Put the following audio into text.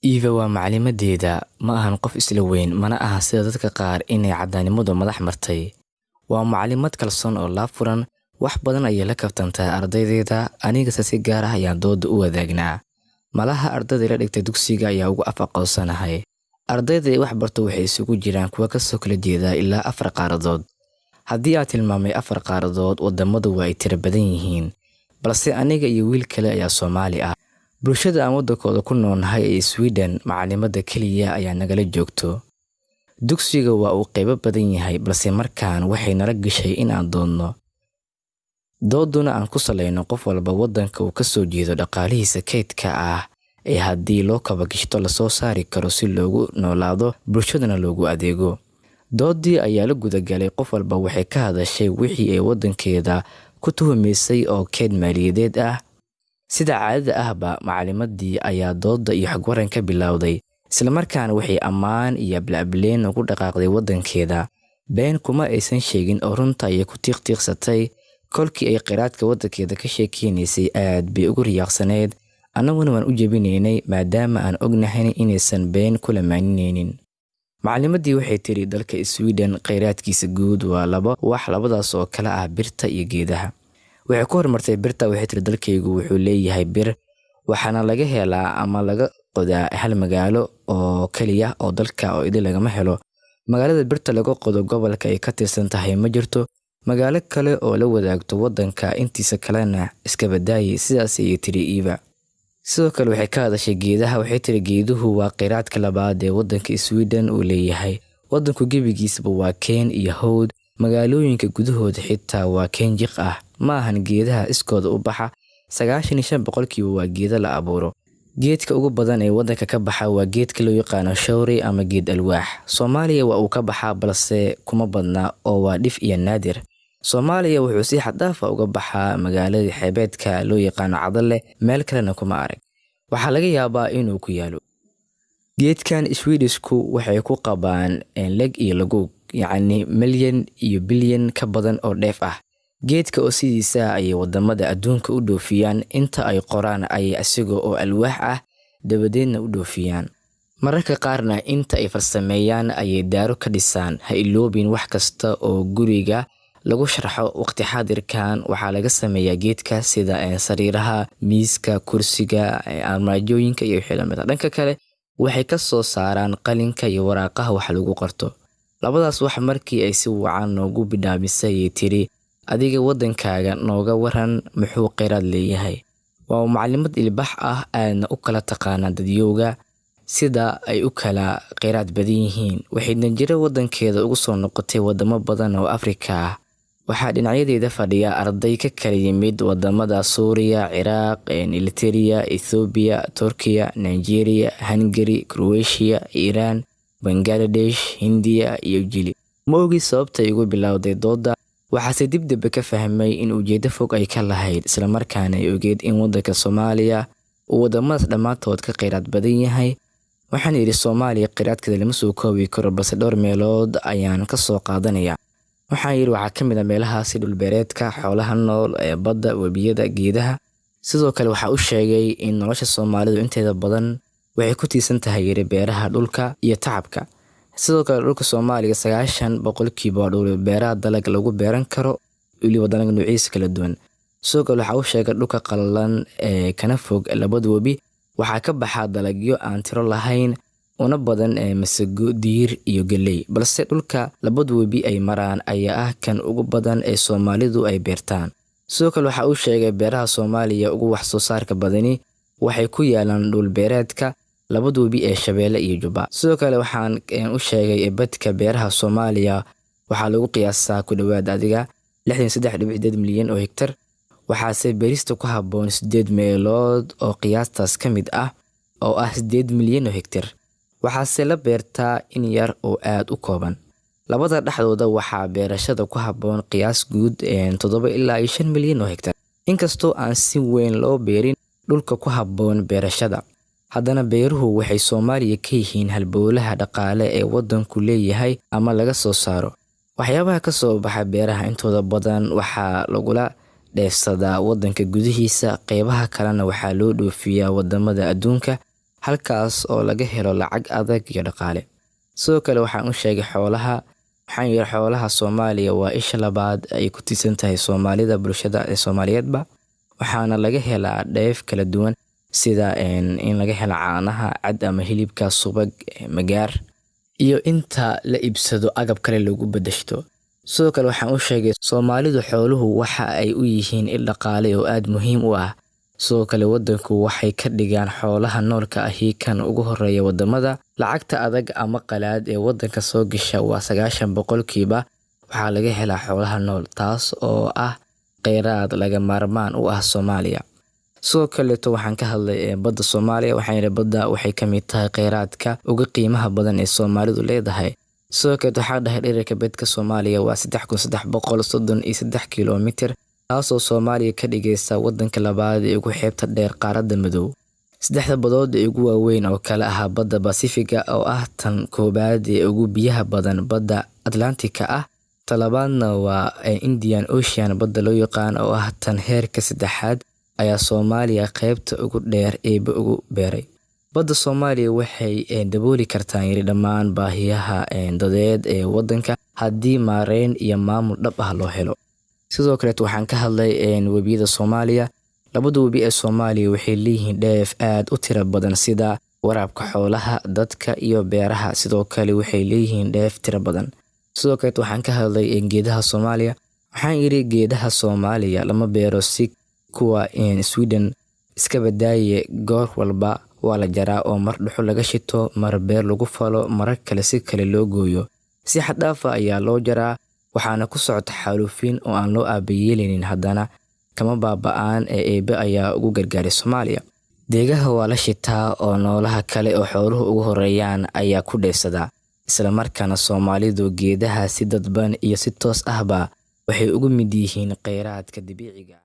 Eva waa macalimadeeda ma ahan qof isla weyn mana aha sida dadka qaar inay cadaanimadu madax martay. Waa macalimad kalsoon oo la furan wax badan ayay la kabtantaa ardaydeeda aniga si gaar ah ayaan dood u wadaagnaa. Malaha ardayda la dhigtay dugsiga ayaa ugu afaqoonsanahay. Ardayda wax barto waxay isugu jiraan kuwa ka soo kala jeeda ilaa 4 qaaradood. Haddii aad tilmaamay 4 qaaradood wadamadu waa ay tiro badan yihiin. Balse aniga iyo wiil kale ayaa Soomaali ah. Bulshada aan wadankooda ku noolnahay ee Sweden macalimada kaliya ayaa nagala joogto. Dugsiga waa uu qayb badan yahay balse markaan waxay nala gashay in aan doonno. Dooduna aan ku saleyno qof walba wadanka uu ka soo jeedo dhaqaalihiisa kaydka ah ee haddii loo kaba gishto la soo saari karo si loogu noolaado bulshadana loogu adeego. Doodii ayaa la guda galay qof walba waxay ka hadashay wixii ay wadankeeda ku tuhumeysay oo kayd maaliyadeed ah. Sida caadada ahba macalimadii ayaa dooda iyo xog waran ka bilowday isla markaana waxay ammaan iyo blableen ugu dhaqaaqday wadankeeda. Been kuma aysan sheegin oo runta ay ku tiiqtiiqsatay kolkii ay qiraadka wadankeeda ka sheekeysay aad bay ugu riyaaqsaneed. Annaguna waan u jabinaynay maadaama aan ognahay inaysan been kula maaninaynin. Macalimadii waxay tiri dalka Sweden qiraadkiisa guud waa wax labadaas oo kala ah birta iyo geedaha. Waxay ku hormartay birta waxay tiri dalkaygu wuxuu leeyahay bir waxaana laga helaa ama laga qodaa hal magaalo oo kaliya oo dalka oo idin lagama helo. Magaalada birta laga qodo gobolka ay ka tirsan tahay ma jirto. Magaalo kale oo la wadaagto wadanka intiisa kalena iska badaayay sidaas ay tiri Eva. Sidoo kale waxay ka hadashay geedaha waxay tiri geeduhu waa qiraadka labaad ee wadanka Sweden uu leeyahay. Wadanku gebigiisba waa keen iyo hawd. Magaalooyinka gudahooda xitaa waa keen jiq ah. Ma ahan geedaha iskooda u baxa 95% waa geeda la abuuro. Geedka ugu badan ee wadanka ka baxa waa geedka loo yaqaan shawri ama geed alwaax. Soomaaliya waa uu ka baxaa balse kuma badna oo waa dhif iyo naadir. Soomaaliya wuxuu si xad dhaaf ah uga baxaa magaalada xeebeedka loo yaqaan Cadalle meel kalena kuma arag. Waxaa laga yaabaa inuu ku yaalo. Geedkan Swedishku waxay ku qabaan leg iyo lagoog yacni milyan iyo bilyan ka badan oo dheef ah. Geedka oo sidiisa ay wadamada adduunka u dhoofiyaan inta ay qoraan ay asiga oo alwaax ah dabadeedna u dhoofiyaan. Mararka qaarna inta ay farsameeyaan ayay daaro ka dhisaan. Ha iloobin wax kasta oo guriga lagu sharxo waqti xaadirkan waxaa laga sameeyaa geedka sida sariiraha, miiska, kursiga, armaajooyinka iyo xilamada. Dhanka kale waxay ka soo saaraan qalinka iyo waraaqaha wax lagu qorto. Labadaas wax markii ay si wacan noogu bidhaamisay tiri adiga wadankaaga nooga waran muxuu qiraad leeyahay. Waa macalimad ilbax ah aadna u kala taqaana dadyowga sida ay u kala qiraad badan yihiin. Waxayna jira wadankeeda ugu soo noqotay wadamo badan oo Afrika ah. Waxaa dhinacyadeeda fadhiya arday ka kala yimid wadamada Suuriya, Ciraaq, Eritrea, Ethiopia, Turkiya, Nigeria, Hungary, Croatia, Iran, Bangladesh, Hindiya iyo Jili. Ma ogi sababta igu bilowday dooda. Waxaase dibdib ka fahmay in ujeedo fog ay ka lahayd isla markaana ay ogeed in wadanka Soomaaliya uu wadamadaas dhammaantood ka qiraad badan yahay. Waxaan yiri Soomaaliya qiraadkeeda lama soo koobi karo balse dhowr meelood ayaan ka soo qaadanaya. Waxaan yiri waxaa ka mid ah meelahaasi dhul beereedka, xoolaha nool, badda, webiyada, geedaha. Sidoo kale waxa uu sheegay in nolosha Soomaalidu inteeda badan waxay ku tiirsan tahay yiri beeraha, dhulka iyo tacabka. Sidoo kale dhulka Soomaaliga 90% waa dhul beeraha dalag lagu beeran karo waliba dalag nuuciisa kala duwan. Sidoo kale waxa uu sheegay dhulka qalalan ee kana fog labada webi waxaa ka baxa dalagyo aan tiro lahayn una badan masago, diir iyo galey. Balse dhulka labada webi ay maraan ayaa ah kan ugu badan ee Soomaalidu ay beertaan. Sidoo kale waxa uu sheegay beeraha Soomaaliya ugu wax soo saarka badani waxay ku yaalaan dhul beereedka labada webi ee Shabeelle iyo Juba. Sidoo kale waxaan u sheegay badka beeraha Soomaaliya waxaa lagu qiyaasaa ku dhawaad adiga 63.8 milyan oo hektar. Waxaase beerista ku habboon 8 meelood oo qiyaastaas ka mid ah oo ah 8 milyan oo hektar. Waxaase la beertaa in yar oo aad u kooban. Labada dhaxdooda waxaa beerashada ku habboon qiyaas guud 7 ilaa 5 milyan oo hektar. Inkastoo aan si weyn loo beerin dhulka ku habboon beerashada, haddana beeruhu waxay Soomaaliya ka yihiin halbowlaha dhaqaale ee wadanku leeyahay ama laga soo saaro. Waxyaabaha ka soo baxa beeraha intooda badan waxaa lagula dheefsadaa wadanka gudihiisa, qaybaha kalena waxaa loo dhoofiyaa wadamada adduunka halkaas oo laga helo lacag adag iyo dhaqaale. Sidoo kale waxaan u sheegay xoolaha, waxaan yiri xoolaha Soomaaliya waa isha labaad ay ku tiirsan tahay Soomaalida bulshada ee Soomaaliyeedba, waxaana laga helaa dheef kala duwan sida in laga helo caanaha, cad ama hilibka, subag, magaar iyo inta la iibsado agab kale lagu bedeshto. Sidoo kale waxaan u sheegay Soomaalidu xooluhu waxa ay u yihiin il dhaqaale oo aad muhiim u ah. Sidoo kale wadanku waxay ka dhigaan xoolaha noolka ahi kan ugu horeeya wadamada. Lacagta adag ama qalaad ee wadanka soo gasha waa 90% waxaa laga helaa xoolaha nool, taas oo ah kheyraad laga maarmaan u ah Soomaaliya. Sidoo kale waxaan ka hadlay badda Soomaaliya, waxaan yiri badda waxay ka mid tahay kheyraadka ugu qiimaha badan ee Soomaalidu leedahay. Sidoo kale waxaa dhahay dhererka badka Soomaaliya waa 3333 kiiloomitir, taasoo Soomaaliya ka dhigaysa wadanka labaad ee ugu xeebta dheer qaaradda Madow. Saddexda badood ee ugu waaweyn oo kala ah badda Pacifiga oo ah tan koobaad ee ugu biyaha badan, badda Atlantika ah, talabaadna waa Indian Ocean badda loo yaqaan oo ah tan heerka saddexaad, ayaa Soomaaliya qaybta ugu dheer ee ugu beeray. Badda Soomaaliya waxay dabooli kartaa dhammaan baahiyaha dadeed ee wadanka haddii maareyn iyo maamul dhab ah loo helo. Sidoo kale waxaan ka hadlay webiyada Soomaaliya. Labada webi ee Soomaaliya waxay leeyihiin dheef aad u tiro badan sida waraabka xoolaha, dadka iyo beeraha. Sidoo kale waxay leeyihiin dheef tiro badan. Sidoo kale waxaan ka hadlay geedaha Soomaaliya. Waxaan yiri geedaha Soomaaliya lama beero si kuwa Sweden iska badaaye, goor walba waa la jaraa oo mar dhuxul laga shito, mar beer lagu falo, mar kale si kale loo gooyo. Si xad dhaaf ah ayaa loo jaraa, waxaana ku socota xaalufin oo aan loo aabayeelinin, haddana kama baaba'aan eebe ayaa ugu gargaaray Soomaaliya. Deegaha waa la shitaa oo noolaha kale oo xooluhu ugu horeeyaan ayaa ku dheefsada. Isla markaana Soomaalidu geedaha si dadban iyo si toos ahba waxay ugu mid yihiin kheyraadka dabiiciga.